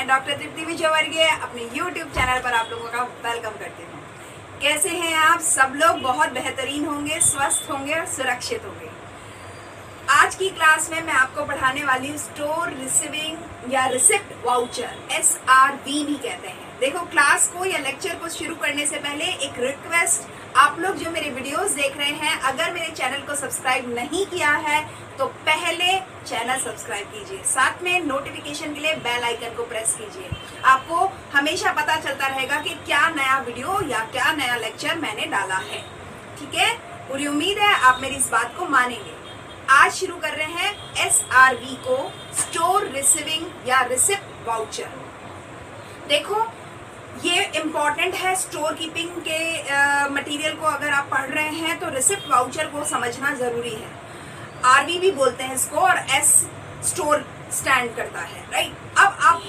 मैं डॉक्टर तृप्ति विजयवर्गीय अपने YouTube channel पर आप लोगों का वेलकम करती हूँ। कैसे हैं आप सब लोग? बहुत बेहतरीन होंगे, स्वस्थ होंगे और सुरक्षित होंगे। आज की क्लास में मैं आपको पढ़ाने वाली हूँ स्टोर रिसीविंग या रिसिप्ट वाउचर, SRV भी कहते हैं। देखो, क्लास को या लेक्चर को शुरू करने से पहले एक रिक्वेस्ट, आप लोग जो मेरे वीडियोस देख रहे हैं, अगर मेरे चैनल को सब्सक्राइब नहीं किया है तो पहले चैनल सब्सक्राइब कीजिए, साथ में नोटिफिकेशन के लिए बेल आइकन को प्रेस कीजिए। आपको हमेशा पता चलता रहेगा कि क्या नया वीडियो या क्या नया लेक्चर मैंने डाला है। ठीक है, पूरी उम्मीद है आप मेरी इस बात को मानेंगे। आज शुरू कर रहे हैं SRV को, स्टोर रिसीविंग या रिसिप्ट वाउचर। देखो, ये इम्पॉर्टेंट है। स्टोर कीपिंग के मटेरियल को अगर आप पढ़ रहे हैं तो रिसिप्ट वाउचर को समझना जरूरी है। RV भी बोलते हैं इसको, और S स्टोर स्टैंड करता है, राइट। अब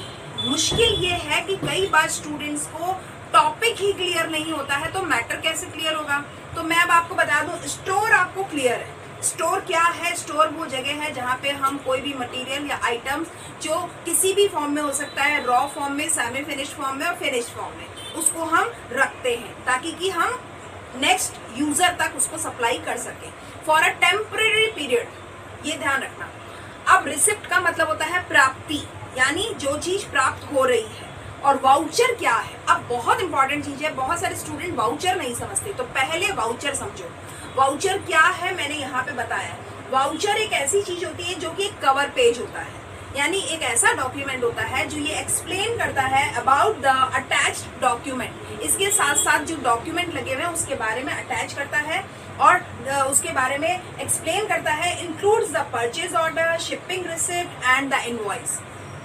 मुश्किल ये है कि कई बार स्टूडेंट्स को टॉपिक ही क्लियर नहीं होता है, तो मैटर कैसे क्लियर होगा? तो मैं अब आपको बता दूं, स्टोर आपको क्लियर है। स्टोर क्या है? स्टोर वो जगह है जहाँ पे हम कोई भी मटेरियल या आइटम्स जो किसी भी फॉर्म में हो सकता है, रॉ फॉर्म में, सेमी फिनिश फॉर्म में और फिनिश फॉर्म में, उसको हम रखते हैं ताकि कि हम नेक्स्ट यूजर तक उसको सप्लाई कर सके फॉर अ टेम्पररी पीरियड। ये ध्यान रखना। अब रिसिप्ट का मतलब होता है प्राप्ति, यानी जो चीज प्राप्त हो रही है। और वाउचर क्या है? अब बहुत इंपॉर्टेंट चीज है, बहुत सारे स्टूडेंट वाउचर नहीं समझते, तो पहले वाउचर समझो। वाउचर क्या है मैंने यहाँ पे बताया। वाउचर एक ऐसी चीज होती है जो कि एक कवर पेज होता है, यानी एक ऐसा डॉक्यूमेंट होता है जो ये एक्सप्लेन करता है अबाउट द अटैच्ड डॉक्यूमेंट। इसके साथ साथ जो डॉक्यूमेंट लगे हुए हैं उसके बारे में अटैच करता है और उसके बारे में एक्सप्लेन करता है। Includes the purchase order, shipping receipt and the invoice.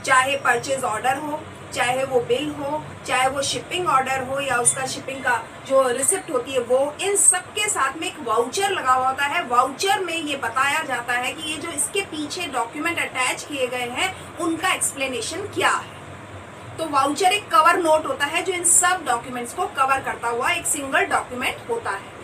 चाहे परचेज ऑर्डर हो, चाहे वो बिल हो, चाहे वो शिपिंग ऑर्डर हो या उसका शिपिंग का जो रिसिप्ट होती है वो, इन सब के साथ में एक वाउचर लगा हुआ होता है। वाउचर में ये बताया जाता है कि ये जो इसके पीछे डॉक्यूमेंट अटैच किए गए हैं उनका एक्सप्लेनेशन क्या है। तो वाउचर एक कवर नोट होता है जो इन सब डॉक्यूमेंट्स को कवर करता हुआ एक सिंगल डॉक्यूमेंट होता है।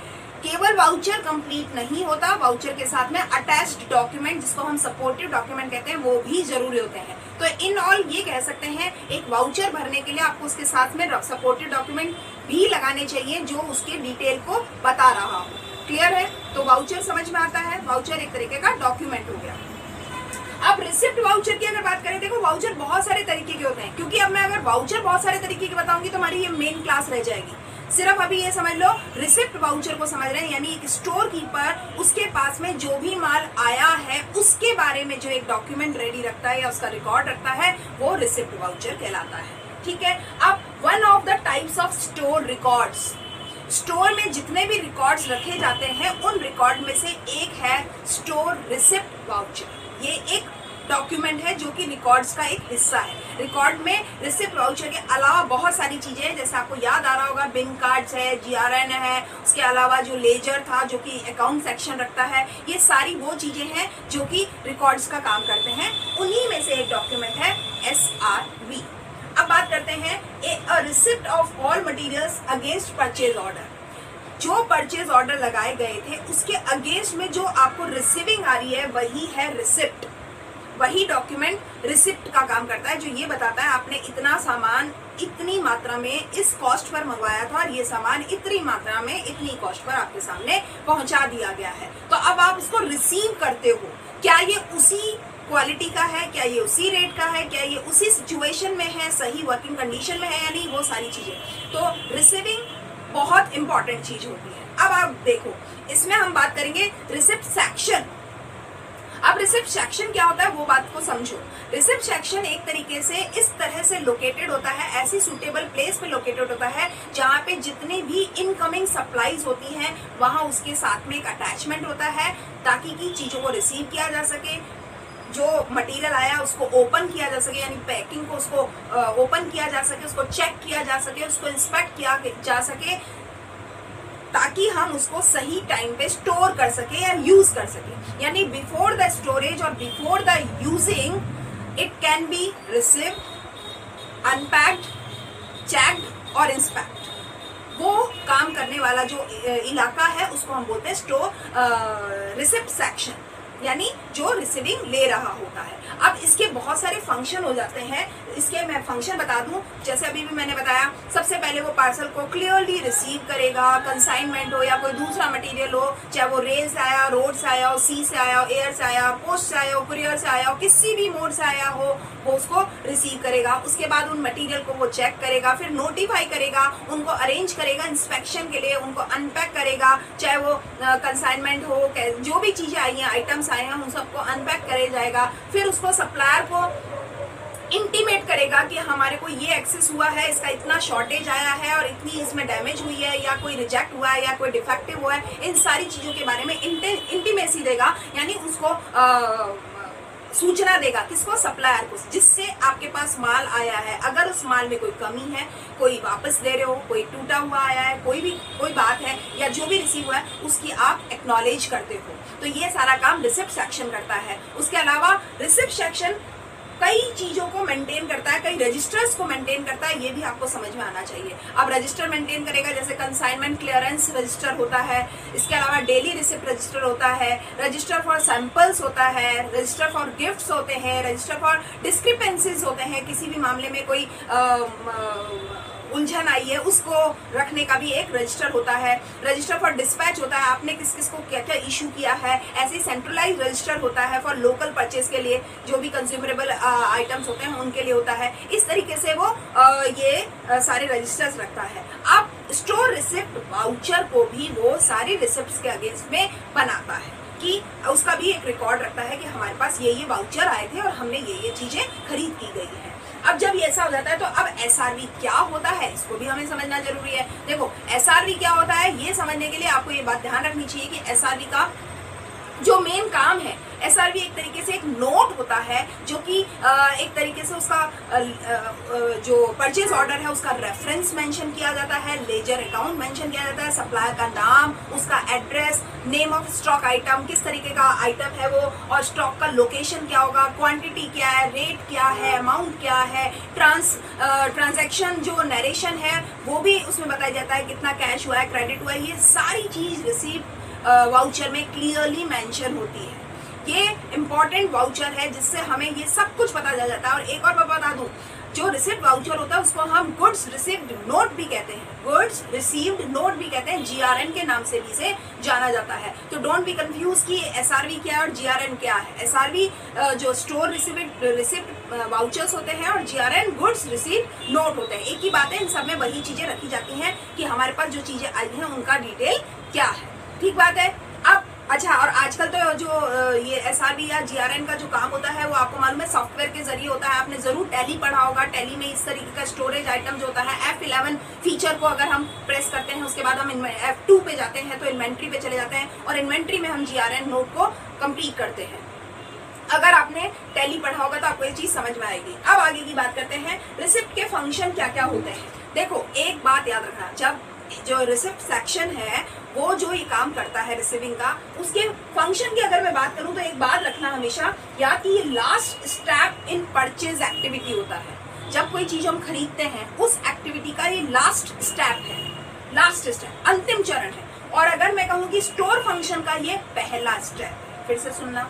केवल वाउचर कंप्लीट नहीं होता, वाउचर के साथ में अटैच्ड डॉक्यूमेंट, जिसको हम सपोर्टिव डॉक्यूमेंट कहते हैं, वो भी जरूरी होते हैं। तो इन ऑल ये कह सकते हैं, एक वाउचर भरने के लिए आपको उसके साथ में सपोर्टिव डॉक्यूमेंट भी लगाने चाहिए जो उसके डिटेल को बता रहा हो। क्लियर है? तो वाउचर समझ में आता है। वाउचर एक तरीके का डॉक्यूमेंट हो गया। अब रिसिप्ट वाउचर की अगर बात करें, देखो वाउचर बहुत सारे तरीके के होते हैं, क्योंकि अब मैं अगर वाउचर बहुत सारे तरीके के बताऊंगी तो हमारी ये मेन क्लास रह जाएगी। सिर्फ अभी ये समझ लो, रिसिप्ट वाउचर को समझ रहे हैं, यानी एक स्टोर कीपर उसके पास में जो भी माल आया है उसके बारे में जो एक डॉक्यूमेंट रेडी रखता है या उसका रिकॉर्ड रखता है, वो रिसिप्ट वाउचर कहलाता है। ठीक है। अब one of the types of store records, store में जितने भी रिकॉर्ड्स रखे जाते हैं उन रिकॉर्ड में से एक है स्टोर रिसिप्ट वाउचर। ये एक डॉक्यूमेंट है जो कि रिकॉर्ड्स का एक हिस्सा है। रिकॉर्ड में रिसिप्ट वाउचर के अलावा बहुत सारी चीजें हैं, जैसे आपको याद आ रहा होगा, बिन कार्ड्स है, GRN है, उसके अलावा जो लेजर था जो कि अकाउंट सेक्शन रखता है, ये सारी वो चीजें हैं जो कि रिकॉर्ड्स का काम करते हैं। उन्हीं में से एक डॉक्यूमेंट है SRV। अब बात करते हैं अ receipt of all materials against purchase order. जो परचेज ऑर्डर लगाए गए थे उसके अगेंस्ट में जो आपको रिसीविंग आ रही है वही है रिसिप्ट। वही डॉक्यूमेंट रिसिप्ट का काम करता है, जो ये बताता है आपने इतना सामान इतनी मात्रा में इस कॉस्ट पर मंगवाया था और ये सामान इतनी मात्रा में इतनी कॉस्ट पर आपके सामने पहुंचा दिया गया है। तो अब आप इसको रिसीव करते हो, क्या ये उसी क्वालिटी का है, क्या ये उसी रेट का है, क्या ये उसी सिचुएशन में है, सही वर्किंग कंडीशन में है या नहीं, वो सारी चीजें। तो रिसीविंग बहुत इंपॉर्टेंट चीज होती है। अब आप देखो, इसमें हम बात करेंगे रिसिप्ट सेक्शन। अब रिसिप्ट सेक्शन क्या होता है वो बात को समझो। रिसिप्ट सेक्शन एक तरीके से इस तरह से लोकेटेड होता है, ऐसी सुटेबल प्लेस पे लोकेटेड होता है जहाँ पे जितनी भी इनकमिंग सप्लाईज होती हैं वहाँ उसके साथ में एक अटैचमेंट होता है, ताकि की चीजों को रिसीव किया जा सके, जो मटेरियल आया उसको ओपन किया जा सके, यानी पैकिंग को उसको ओपन किया जा सके, उसको चेक किया जा सके, उसको इंस्पेक्ट किया जा सके, ताकि हम उसको सही टाइम पे स्टोर कर सके या यूज कर सके। यानी बिफोर द स्टोरेज और before the using it can be received, unpacked, checked और इंस्पेक्ट। वो काम करने वाला जो इलाका है उसको हम बोलते हैं स्टोर रिसिप्ट सेक्शन। यानी जो रिसीविंग ले रहा होता है। अब इसके बहुत सारे फंक्शन हो जाते हैं, इसके मैं फंक्शन बता दूं। जैसे अभी भी मैंने बताया, सबसे पहले वो पार्सल को क्लियरली रिसीव करेगा, कंसाइनमेंट हो या कोई दूसरा मटेरियल हो, चाहे वो रेल से आया, रोड से आया हो, सी से आया हो, एयर से आया, पोस्ट से आया हो, कुरियर से आया हो, किसी भी मोड से आया हो, वो उसको रिसीव करेगा। उसके बाद उन मटेरियल को वो चेक करेगा, फिर नोटिफाई करेगा, उनको अरेंज करेगा इंस्पेक्शन के लिए, उनको अनपैक करेगा, चाहे वो कंसाइनमेंट हो, जो भी चीजें आई हैं, आइटम्स आए हैं, उन सबको अनपैक करे जाएगा। फिर उसको सप्लायर को इंटीमेट करेगा कि हमारे को ये एक्सेस हुआ है, इसका इतना शॉर्टेज आया है और इतनी इसमें डैमेज हुई है, या कोई रिजेक्ट हुआ है, या कोई डिफेक्टिव हुआ है, इन सारी चीजों के बारे में इंटीमेसी देगा, यानी उसको सूचना देगा। किसको? सप्लायर को, जिससे आपके पास माल आया है। अगर उस माल में कोई कमी है, कोई वापस दे रहे हो, कोई टूटा हुआ आया है, कोई बात है, या जो भी रिसीव हुआ है उसकी आप एक्नॉलेज करते हो। तो ये सारा काम रिसिप्ट सेक्शन करता है। उसके अलावा रिसिप्ट सेक्शन कई चीजों को मेंटेन करता है, कई रजिस्टर्स को मेंटेन करता है, ये भी आपको समझ में आना चाहिए। अब रजिस्टर मेंटेन करेगा, जैसे कंसाइनमेंट क्लियरेंस रजिस्टर होता है, इसके अलावा डेली रिसिप्ट रजिस्टर होता है, रजिस्टर फॉर सैंपल्स होता है, रजिस्टर फॉर गिफ्ट्स होते हैं, रजिस्टर फॉर डिस्क्रिपेंसीज होते हैं, किसी भी मामले में कोई उलझन आई है उसको रखने का भी एक रजिस्टर होता है। रजिस्टर फॉर डिस्पैच होता है, आपने किस किस को क्या क्या इशू किया है। ऐसे सेंट्रलाइज रजिस्टर होता है फॉर लोकल परचेज के लिए, जो भी कंज्यूमरेबल आइटम्स होते हैं उनके लिए होता है। इस तरीके से वो ये सारे रजिस्टर्स रखता है। अब स्टोर रिसिप्ट वाउचर को भी वो सारे रिसिप्ट्स के अगेंस्ट में बनाता है, कि उसका भी एक रिकॉर्ड रखता है कि हमारे पास ये वाउचर आए थे और हमने ये चीजें खरीद की गई है। अब जब ये ऐसा हो जाता है तो अब एसआरवी क्या होता है, इसको भी हमें समझना जरूरी है। देखो, एसआरवी क्या होता है, ये समझने के लिए आपको ये बात ध्यान रखनी चाहिए कि एसआरवी का जो मेन काम है, एसआरवी एक तरीके से एक नोट होता है, जो कि एक तरीके से उसका जो परचेज ऑर्डर है उसका रेफरेंस मेंशन किया जाता है, लेजर अकाउंट मेंशन किया जाता है, सप्लायर का नाम, उसका address, name of stock item, किस तरीके का आइटम है वो, और स्टॉक का लोकेशन क्या होगा, क्वांटिटी क्या है, रेट क्या है, अमाउंट क्या है, ट्रांजैक्शन जो नरेशन है वो भी उसमें बताया जाता है, कितना कैश हुआ है, क्रेडिट हुआ है, ये सारी चीज रिसीप्ट वाउचर में क्लियरली मेंशन होती है। ये इंपॉर्टेंट वाउचर है जिससे हमें ये सब कुछ पता चल जाता है। और एक और मैं बता दूं, जो रिसिप्ट वाउचर होता है उसको हम गुड्स रिसिप्ट नोट भी कहते हैं, गुड्स रिसीव्ड नोट भी कहते हैं, जीआरएन के नाम से भी इसे जाना जाता है। तो डोंट बी कंफ्यूज कि एसआरवी क्या है और जीआरएन क्या है। एसआरवी जो स्टोर रिसिप्ट वाउचर्स होते हैं और जीआरएन गुड्स रिसीव्ड नोट होते हैं। एक ही बात है, इन सब में वही चीजें रखी जाती हैं कि हमारे पास जो चीजें आई हैं उनका डिटेल क्या है। ठीक बात है। अब अच्छा, और आजकल तो जो ये एसआरवी या जीआरएन का जो काम होता है वो आपको मालूम है सॉफ्टवेयर के जरिए होता है। आपने जरूर टैली पढ़ा होगा। टैली में इस तरीके का स्टोरेज आइटम जो होता है, F11 फीचर को अगर हम प्रेस करते हैं उसके बाद हम F2 पे जाते हैं तो इन्वेंट्री पे चले जाते हैं, और इन्वेंट्री में हम जीआरएन नोट को कंप्लीट करते हैं। अगर आपने टैली पढ़ा होगा तो आपको ये चीज समझ में आएगी। अब आगे की बात करते हैं, रिसिप्ट के फंक्शन क्या क्या होते हैं। देखो, एक बात याद रखना, जब जो रिसिप्ट सेक्शन है वो जो ये काम करता है रिसीविंग का, उसके फंक्शन की अगर मैं बात करूं तो एक बात रखना हमेशा याद कि ये last step in purchase activity होता है। जब कोई चीज हम खरीदते हैं उस एक्टिविटी का ये लास्ट स्टेप है, लास्ट स्टेप, अंतिम चरण है। और अगर मैं कहूँ कि स्टोर फंक्शन का ये पहला स्टेप है, फिर से सुनना,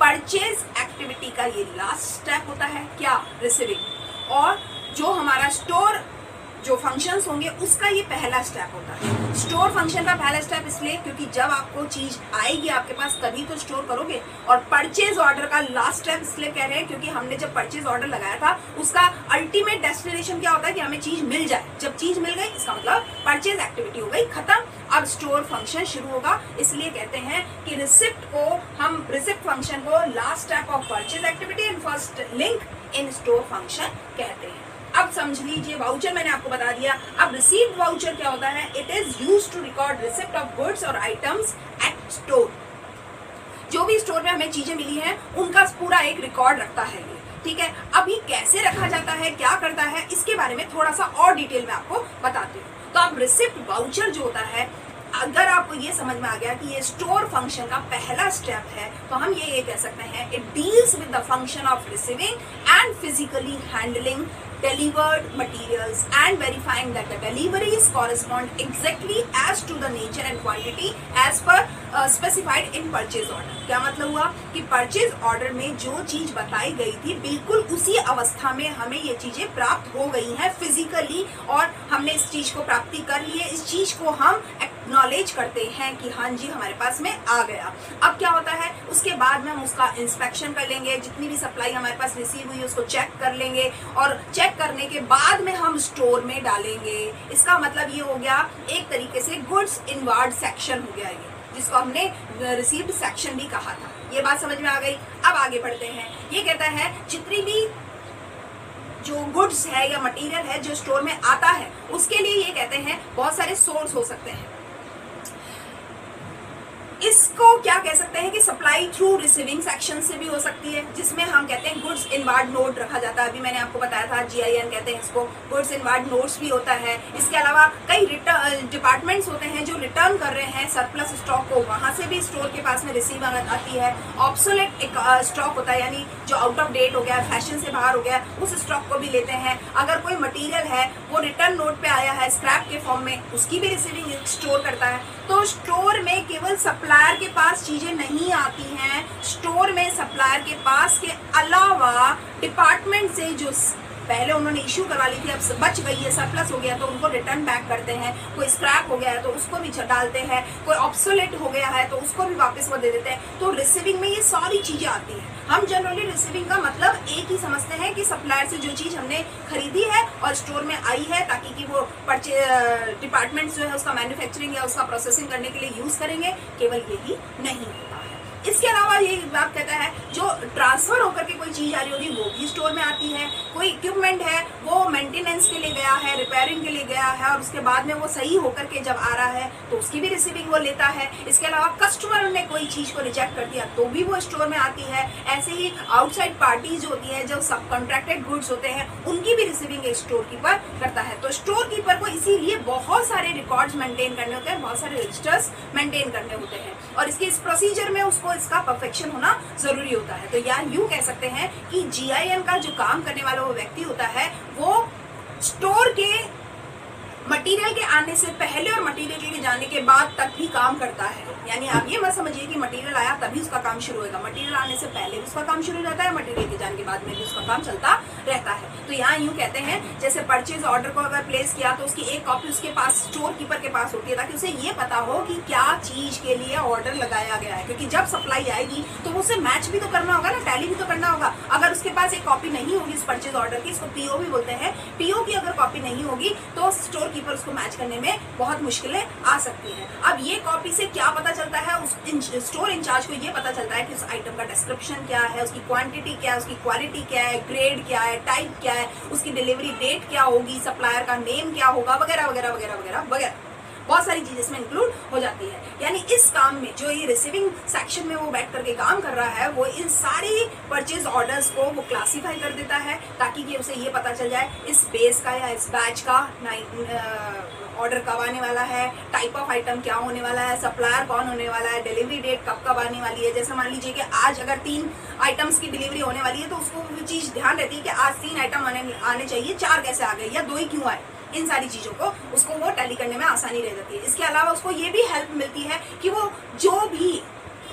परचेज एक्टिविटी का ये लास्ट स्टेप होता है क्या, रिसीविंग, और जो हमारा स्टोर जो फंक्शंस होंगे उसका ये पहला स्टेप होता है। स्टोर फंक्शन का पहला स्टेप इसलिए क्योंकि जब आपको चीज आएगी आपके पास तभी तो स्टोर करोगे, और परचेज ऑर्डर का लास्ट स्टेप इसलिए कह रहे हैं क्योंकि हमने जब परचेज ऑर्डर लगाया था उसका अल्टीमेट डेस्टिनेशन क्या होता है कि हमें चीज मिल जाए। जब चीज मिल गई इसका मतलब परचेज एक्टिविटी हो गई खत्म, अब स्टोर फंक्शन शुरू होगा। इसलिए कहते हैं कि रिसिप्ट को हम रिसिप्ट फंक्शन को last step of purchase activity and first link in store function कहते हैं। अब समझ लीजिए, वाउचर मैंने आपको बता दिया। अब रिसीव्ड वाउचर क्या होता है, it is used to record receipt of goods और आइटम्स एट स्टोर। जो भी स्टोर में हमें चीजें मिली हैं उनका पूरा एक रिकॉर्ड रखता है ये, ठीक है। अब ये कैसे रखा जाता है, क्या करता है, इसके बारे में थोड़ा सा और डिटेल में आपको बताती हूँ। तो अब रिसिप्ट वाउचर जो होता है, अगर आपको ये समझ में आ गया कि ये स्टोर फंक्शन का पहला स्टेप है तो हम ये कह सकते हैं, it deals with the function of receiving end physically handling delivered materials and verifying that the deliveries correspond exactly as to the nature and quantity as per specified in purchase order. क्या मतलब हुआ कि purchase order में जो चीज बताई गई थी बिल्कुल उसी अवस्था में हमें ये चीजें प्राप्त हो गई हैं फिजिकली, और हमने इस चीज को प्राप्ति कर ली है। इस चीज को हम एक्नॉलेज करते हैं कि हाँ जी हमारे पास में आ गया। अब क्या होता है, उसके बाद में हम उसका इंस्पेक्शन कर लेंगे, जितनी भी सप्लाई हमारे पास रिसीव हुई है उसको चेक कर लेंगे, और चेक करने के बाद में हम स्टोर में डालेंगे। इसका मतलब ये हो गया एक तरीके से गुड्स इनवार्ड सेक्शन हो गया, ये जिसको हमने रिसीव्ड सेक्शन भी कहा था। ये बात समझ में आ गई। अब आगे बढ़ते हैं। ये कहता है जितनी भी जो गुड्स है या मटेरियल है जो स्टोर में आता है उसके लिए ये कहते हैं बहुत सारे सोर्स हो सकते हैं। इसको क्या कह सकते हैं कि सप्लाई थ्रू रिसीविंग सेक्शन से भी हो सकती है, जिसमें हम कहते हैं गुड्स इनवार्ड नोट रखा जाता है। अभी मैंने आपको बताया था GIN कहते हैं इसको, गुड्स इनवार्ड नोट्स भी होता है। इसके अलावा कई डिपार्टमेंट्स होते हैं जो रिटर्न कर रहे हैं सरप्लस स्टॉक को, वहां से भी स्टोर के पास में रिसीव आती है। ऑब्सोलेट एक स्टॉक होता है, यानी जो आउट ऑफ डेट हो गया, फैशन से बाहर हो गया, उस स्टॉक को भी लेते हैं। अगर कोई मटीरियल है वो रिटर्न नोट पे आया है स्क्रैप के फॉर्म में, उसकी भी रिसीविंग स्टोर करता है। तो स्टोर में केवल सप्लायर के पास चीजें नहीं आती हैं, स्टोर में सप्लायर के पास के अलावा डिपार्टमेंट से जो पहले उन्होंने इश्यू करवा ली थी, अब बच गई है, सरप्लस हो गया तो उनको रिटर्न बैक करते हैं। कोई स्क्रैप हो गया है तो उसको भी डालते हैं, कोई ऑब्सोलेट हो गया है तो उसको भी वापस वो दे देते हैं। तो रिसीविंग में ये सारी चीजें आती हैं। हम जनरली रिसीविंग का मतलब एक ही समझते हैं कि सप्लायर से जो चीज हमने खरीदी है और स्टोर में आई है ताकि कि वो डिपार्टमेंट जो है उसका मैन्युफैक्चरिंग या उसका प्रोसेसिंग करने के लिए यूज करेंगे, केवल यही नहीं होता है। इसके अलावा ये बात कहता है जो ट्रांसफर होकर के कोई चीज आ रही होगी वो भी स्टोर में आती है। कोई इक्विपमेंट है वो मेंटेनेंस के लिए गया है, रिपेयरिंग के लिए गया है, और उसके बाद में वो सही होकर के जब आ रहा है तो उसकी भी रिसीविंग वो लेता है। इसके अलावा कस्टमर ने कोई चीज को रिजेक्ट कर दिया तो भी वो स्टोर में आती है। ऐसे ही आउटसाइड पार्टीज होती है जो सब कॉन्ट्रैक्टेड गुड्स होते हैं, उनकी भी रिसीविंग स्टोर कीपर करता है। तो स्टोर कीपर को इसीलिए बहुत सारे रिकॉर्ड्स मेंटेन करने होते हैं, बहुत सारे रजिस्टर्स मेंटेन करने होते हैं, और इसके इस प्रोसीजर में उसको इसका परफेक्शन होना जरूरी होता है। तो यार यूं कह सकते हैं कि GIN का जो काम करने वाला वो व्यक्ति होता है वो स्टोर के मटेरियल के आने से पहले और मटेरियल के जाने के बाद तक भी काम करता है। यानी आप ये मत समझिए कि मटेरियल आया तभी उसका काम शुरू होगा, मटेरियल आने से पहले भी उसका काम शुरू हो जाता है, मटेरियल के जाने के बाद में भी उसका काम चलता रहता है। तो यहाँ यूं कहते हैं जैसे परचेज ऑर्डर को अगर प्लेस किया तो उसकी एक कॉपी उसके पास स्टोर कीपर के पास होती है ताकि उसे ये पता हो कि क्या चीज के लिए ऑर्डर लगाया गया है, क्योंकि जब सप्लाई आएगी तो उसे मैच भी तो करना होगा ना, टैली भी तो करना होगा। अगर उसके पास एक कॉपी नहीं होगी इस परचेज ऑर्डर की, इसको PO भी बोलते हैं, PO की अगर कॉपी नहीं होगी तो स्टोर कीपर उसको मैच करने में बहुत मुश्किलें आ सकती हैं। अब ये कॉपी से क्या पता चलता है, उस स्टोर इंचार्ज को ये पता चलता है कि उस आइटम का डिस्क्रिप्शन क्या है, उसकी क्वांटिटी क्या है, उसकी क्वालिटी क्या है, ग्रेड क्या है, टाइप क्या है, उसकी डिलीवरी डेट क्या होगी, सप्लायर का नेम क्या होगा, वगैरह वगैरह वगैरह वगैरह वगैरह। बहुत सारी चीजें इसमें इंक्लूड हो जाती है। यानी इस काम में जो ये रिसीविंग सेक्शन में वो बैठ करके काम कर रहा है वो इन सारी परचेज ऑर्डर्स को वो क्लासीफाई कर देता है ताकि कि उसे ये पता चल जाए इस बेस का या इस बैच का ऑर्डर कब आने वाला है, टाइप ऑफ आइटम क्या होने वाला है, सप्लायर कौन होने वाला है, डिलीवरी डेट कब कब आने वाली है। जैसे मान लीजिए कि आज अगर 3 आइटम्स की डिलीवरी होने वाली है तो उसको वो चीज ध्यान रहती है कि आज 3 आइटम आने चाहिए, 4 कैसे आ गए या 2 ही क्यों आए। इन सारी चीजों को उसको वो टैली करने में आसानी रह जाती है। इसके अलावा उसको ये भी हेल्प मिलती है कि वो जो भी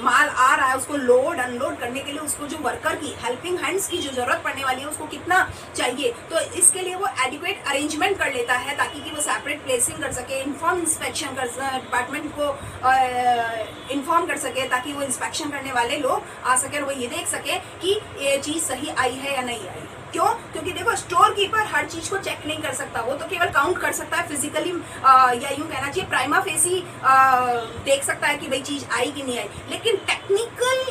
माल आ रहा है उसको लोड अनलोड करने के लिए उसको जो वर्कर की हेल्पिंग हैंड्स की जो जरूरत पड़ने वाली है उसको कितना चाहिए, तो इसके लिए वो एडिक्वेट अरेंजमेंट कर लेता है ताकि कि वो सेपरेट प्लेसिंग कर सके, इन्फॉर्म इंस्पेक्शन कर डिपार्टमेंट को इन्फॉर्म कर सके ताकि वो इंस्पेक्शन करने वाले लोग आ सके और वो ये देख सके कि ये चीज सही आई है या नहीं आई। क्यों? क्योंकि देखो स्टोर कीपर हर चीज को चेक नहीं कर सकता, वो तो केवल काउंट कर सकता है फिजिकली, या यूं कहना चाहिए प्राइमा फेसी देख सकता है कि भाई चीज आई कि नहीं आई, लेकिन टेक्निकल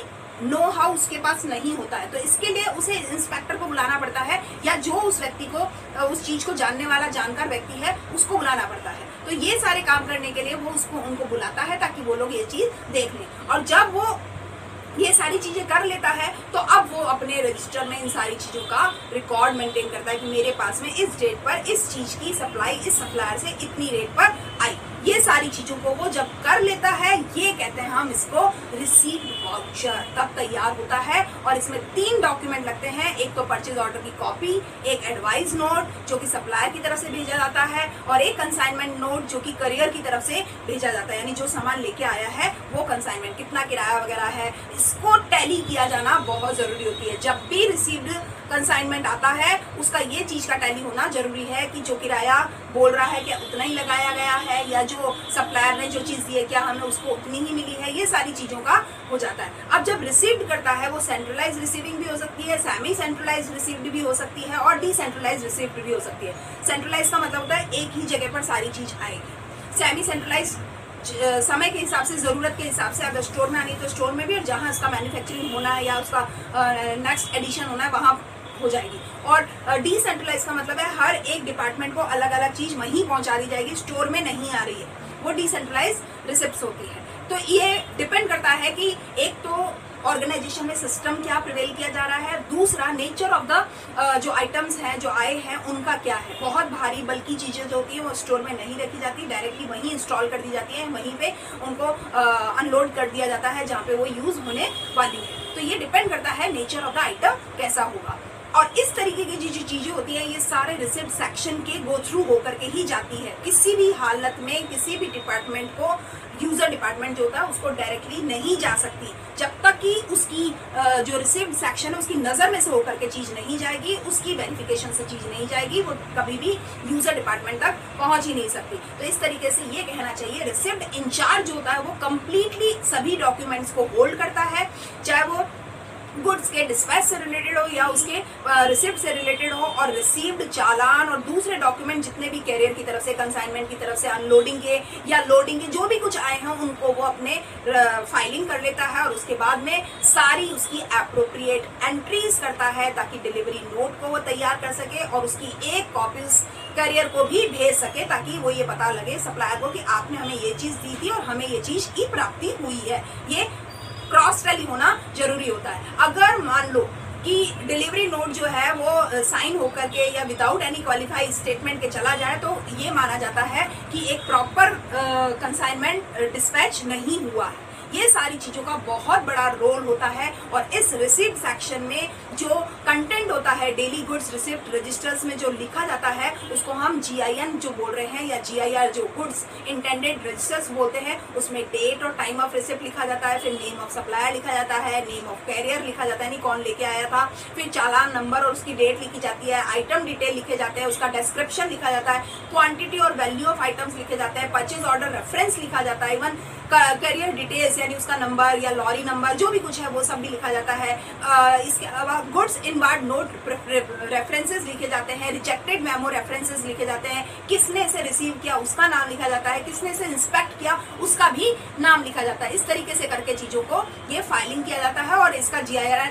नो हाउ उसके पास नहीं होता है। तो इसके लिए उसे इंस्पेक्टर को बुलाना पड़ता है या जो उस व्यक्ति को उस चीज को जानने वाला जानकार व्यक्ति है उसको बुलाना पड़ता है। तो ये सारे काम करने के लिए वो उनको बुलाता है ताकि वो लोग ये चीज देख लें, और जब वो ये सारी चीजें कर लेता है तो अब वो अपने रजिस्टर में इन सारी चीजों का रिकॉर्ड मेंटेन करता है कि मेरे पास में इस डेट पर इस चीज की सप्लाई इस सप्लायर से इतनी रेट पर आई। ये सारी चीजों को वो जब कर लेता है, ये कहते हैं हम इसको रिसीव्ड वाउचर, तब तैयार होता है। और इसमें 3 डॉक्यूमेंट लगते हैं, एक तो परचेज ऑर्डर की कॉपी, एक एडवाइस नोट जो कि सप्लायर की तरफ से भेजा जाता है, और एक कंसाइनमेंट नोट जो कि करियर की तरफ से भेजा जाता है, यानी जो सामान लेके आया है वो कंसाइनमेंट, कितना किराया वगैरह है, इसको टैली किया जाना बहुत जरूरी होती है। जब भी रिसीव्ड कंसाइनमेंट आता है उसका ये चीज का टैली होना जरूरी है कि जो किराया बोल रहा है क्या उतना ही लगाया गया है, या जो सप्लायर ने जो चीज दी है क्या हमें उसको उतनी ही मिली है, ये सारी चीजों का हो जाता है। अब जब रिसीव्ड करता है वो सेंट्रलाइज रिसीविंग भी हो सकती है, सेमी सेंट्रलाइज रिसीव्ड भी हो सकती है, और डिसेंट्रलाइज रिसीव्ड भी हो सकती है। सेंट्रलाइज का मतलब होता है एक ही जगह पर सारी चीज आएगी। सेमी सेंट्रलाइज समय के हिसाब से, जरूरत के हिसाब से, अगर स्टोर में आनी तो स्टोर में भी, और जहां इसका मैन्युफैक्चरिंग होना है या उसका नेक्स्ट एडिशन होना है वहां हो जाएगी। और डिसेंट्रलाइज का मतलब है हर एक डिपार्टमेंट को अलग अलग चीज वहीं पहुंचा दी जाएगी, स्टोर में नहीं आ रही है, वो डिसेंट्रलाइज रिसिप्ट्स होती है। तो ये डिपेंड करता है कि एक तो ऑर्गेनाइजेशन में सिस्टम क्या प्रिवेल किया जा रहा है, दूसरा नेचर ऑफ द जो आइटम्स हैं जो आए हैं उनका क्या है। बहुत भारी बल्कि चीजें जो होती है वो स्टोर में नहीं रखी जाती, डायरेक्टली वहीं इंस्टॉल कर दी जाती है, वहीं पे उनको अनलोड कर दिया जाता है जहाँ पे वो यूज होने वाली है। तो ये डिपेंड करता है नेचर ऑफ द आइटम कैसा होगा। और इस तरीके की जो चीजें होती है ये सारे रिसिप्ट सेक्शन के गो थ्रू होकर के ही जाती है। किसी भी हालत में किसी भी डिपार्टमेंट को, यूजर डिपार्टमेंट जो होता है उसको डायरेक्टली नहीं जा सकती जब तक कि उसकी जो रिसिप्ट सेक्शन है उसकी नजर में से होकर के चीज नहीं जाएगी, उसकी वेरिफिकेशन से चीज नहीं जाएगी, वो कभी भी यूजर डिपार्टमेंट तक पहुंच ही नहीं सकती। तो इस तरीके से ये कहना चाहिए रिसिप्ट इंचार्ज जो होता है वो कंप्लीटली सभी डॉक्यूमेंट्स को होल्ड करता है, चाहे वो गुड्स के डिस्पैच से रिलेटेड हो या उसके रिसिप्ट से रिलेटेड हो, और रिसीव्ड चालान और दूसरे डॉक्यूमेंट जितने भी कैरियर की तरफ से, कंसाइनमेंट की तरफ से, अनलोडिंग के या लोडिंग के जो भी कुछ आए हैं उनको वो अपने फाइलिंग कर लेता है, और उसके बाद में सारी उसकी एप्रोप्रिएट एंट्रीज करता है ताकि डिलीवरी नोट को वो तैयार कर सके और उसकी एक कॉपी उस कैरियर को भी भेज सके, ताकि वो ये पता लगे सप्लायर को कि आपने हमें ये चीज दी थी और हमें ये चीज की प्राप्ति हुई है। ये क्रॉस टैली होना जरूरी होता है। अगर मान लो कि डिलीवरी नोट जो है वो साइन होकर के या विदाउट एनी क्वालिफाइड स्टेटमेंट के चला जाए तो ये माना जाता है कि एक प्रॉपर कंसाइनमेंट डिस्पैच नहीं हुआ है। ये सारी चीजों का बहुत बड़ा रोल होता है। और इस रिसिप्ट सेक्शन में जो कंटेंट होता है डेली गुड्स रिसिप्ट रजिस्टर्स में जो लिखा जाता है उसको हम GIN जो बोल रहे हैं या GIR जो गुड्स इंटेंडेड रजिस्टर्स बोलते हैं, उसमें डेट और टाइम ऑफ रिसिप्ट लिखा जाता है, फिर नेम ऑफ सप्लायर लिखा जाता है, नेम ऑफ कैरियर लिखा जाता है, यानी कौन लेके आया था, फिर चालान नंबर और उसकी डेट लिखी जाती है, आइटम डिटेल लिखे जाते हैं, उसका डिस्क्रिप्शन लिखा जाता है, क्वांटिटी और वैल्यू ऑफ आइटम्स लिखे जाते हैं, परचेज ऑर्डर रेफरेंस लिखा जाता है, इवन कैरियर डिटेल्स यानी उसका नंबर या लॉरी नंबर जो भी कुछ है वो सब भी लिखा जाता है। इसके अलावा गुड्स इनवार्ड नोट रेफरेंसेस लिखे जाते हैं, रिजेक्टेड मेमो रेफरेंसेस लिखे जाते हैं, किसने इसे रिसीव किया उसका नाम लिखा जाता है, किसने इसे इंस्पेक्ट किया उसका भी नाम लिखा जाता है। इस तरीके से करके चीजों को ये फाइलिंग किया जाता है और इसका GIR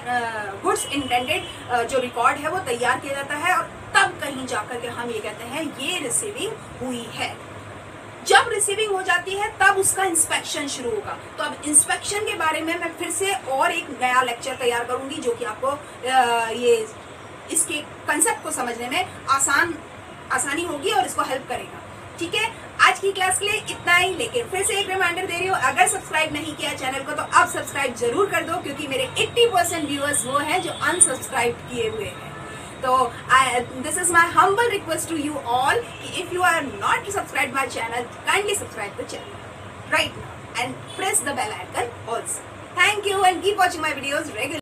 गुड्स इंटेंडेड जो रिकॉर्ड है वो तैयार किया जाता है, और तब कहीं जाकर के हम ये कहते हैं ये रिसीविंग हुई है। जब रिसीविंग हो जाती है तब उसका इंस्पेक्शन शुरू होगा। तो अब इंस्पेक्शन के बारे में मैं फिर से और एक नया लेक्चर तैयार करूंगी जो कि आपको ये इसके कंसेप्ट को समझने में आसानी होगी और इसको हेल्प करेगा। ठीक है, आज की क्लास के लिए इतना ही, लेकिन फिर से एक रिमाइंडर दे रही हूँ, अगर सब्सक्राइब नहीं किया चैनल को तो अब सब्सक्राइब जरूर कर दो, क्योंकि मेरे 80% व्यूअर्स वो हैं जो अनसब्सक्राइब किए हुए हैं। So this is my humble request to you all, if you are not subscribed my channel, kindly subscribe the channel right now and press the bell icon also. Thank you and keep watching my videos regularly.